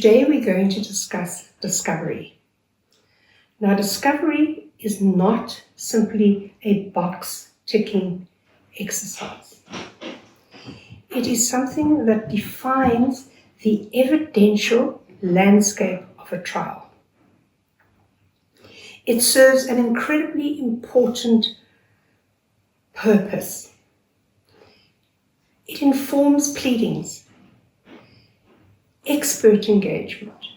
today we're going to discuss discovery. Now, discovery is not simply a box-ticking exercise. It is something that defines the evidential landscape of a trial. It serves an incredibly important purpose. It informs pleadings, expert engagement,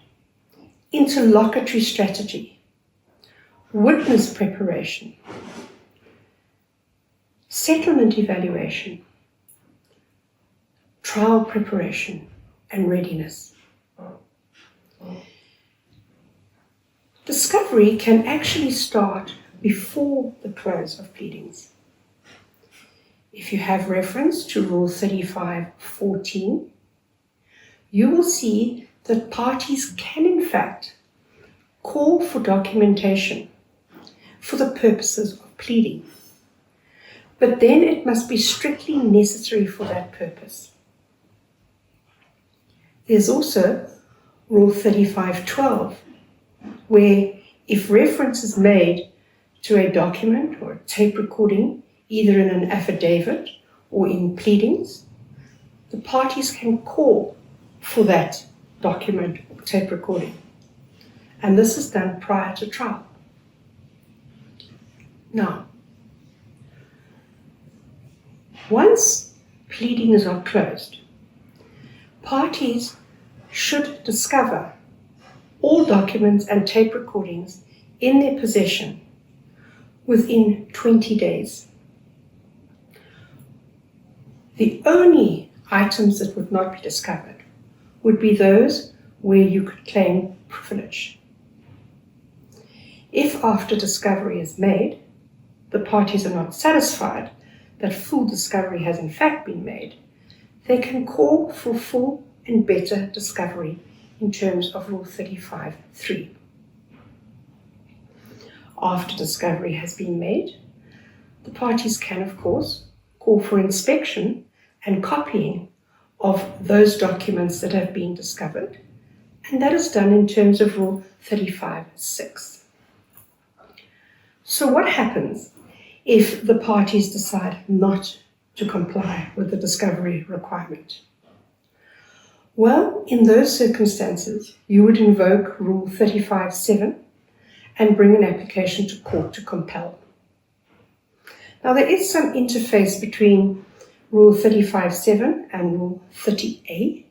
interlocutory strategy, witness preparation, settlement evaluation, trial preparation, and readiness. Discovery can actually start before the close of pleadings. If you have reference to Rule 35.14, you will see that parties can in fact call for documentation for the purposes of pleading, but then it must be strictly necessary for that purpose. There's also Rule 35.12, where if reference is made to a document or a tape recording, either in an affidavit or in pleadings, the parties can call for that document or tape recording. And this is done prior to trial. Now, once pleadings are closed, parties should discover all documents and tape recordings in their possession within 20 days. The only items that would not be discovered would be those where you could claim privilege. If after discovery is made, the parties are not satisfied that full discovery has in fact been made, they can call for full and better discovery in terms of Rule 35.3. After discovery has been made, the parties can, of course, call for inspection and copying of those documents that have been discovered, and that is done in terms of Rule 35.6. So what happens if the parties decide not to comply with the discovery requirement? Well, in those circumstances, you would invoke Rule 35.7 and bring an application to court to compel. Now, there is some interface between Rule 35.7 and Rule 30A.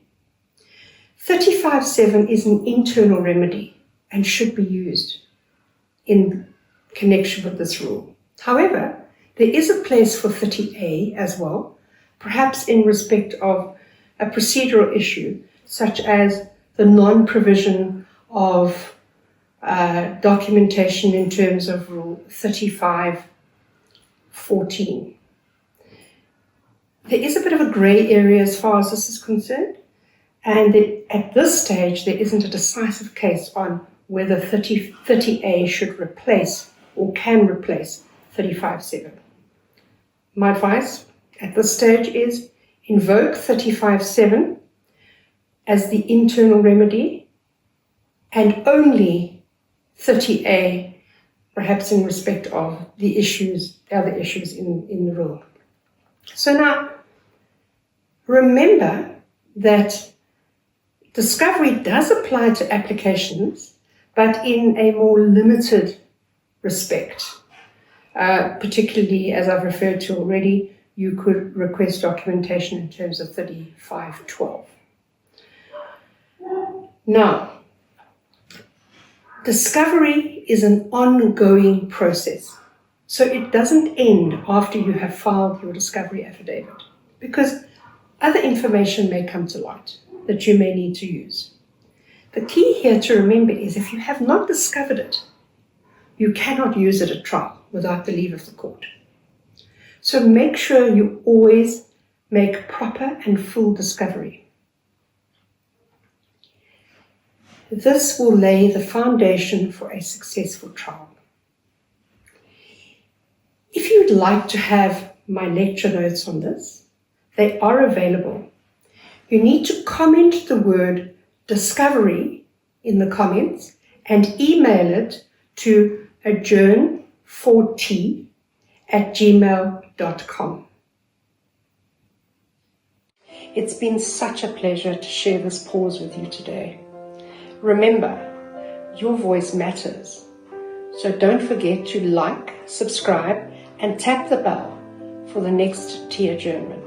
35.7 is an internal remedy and should be used in connection with this rule. However, there is a place for 30A as well, perhaps in respect of a procedural issue, such as the non-provision of documentation in terms of Rule 35.14. There is a bit of a grey area as far as this is concerned, and at this stage there isn't a decisive case on whether 30A should replace or can replace 35.7. My advice at this stage is invoke 35.7 as the internal remedy and only 30A perhaps in respect of the other issues in the rule. So now, remember that discovery does apply to applications, but in a more limited respect. Particularly, as I've referred to already, you could request documentation in terms of 35.12. Now, discovery is an ongoing process. So it doesn't end after you have filed your discovery affidavit, because other information may come to light that you may need to use. The key here to remember is if you have not discovered it, you cannot use it at trial without the leave of the court. So make sure you always make proper and full discovery. This will lay the foundation for a successful trial. If you would like to have my lecture notes on this, they are available. You need to comment the word discovery in the comments and email it to adjourn4t@gmail.com. It's been such a pleasure to share this pause with you today. Remember, your voice matters. So don't forget to like, subscribe, and tap the bell for the next tea adjournment.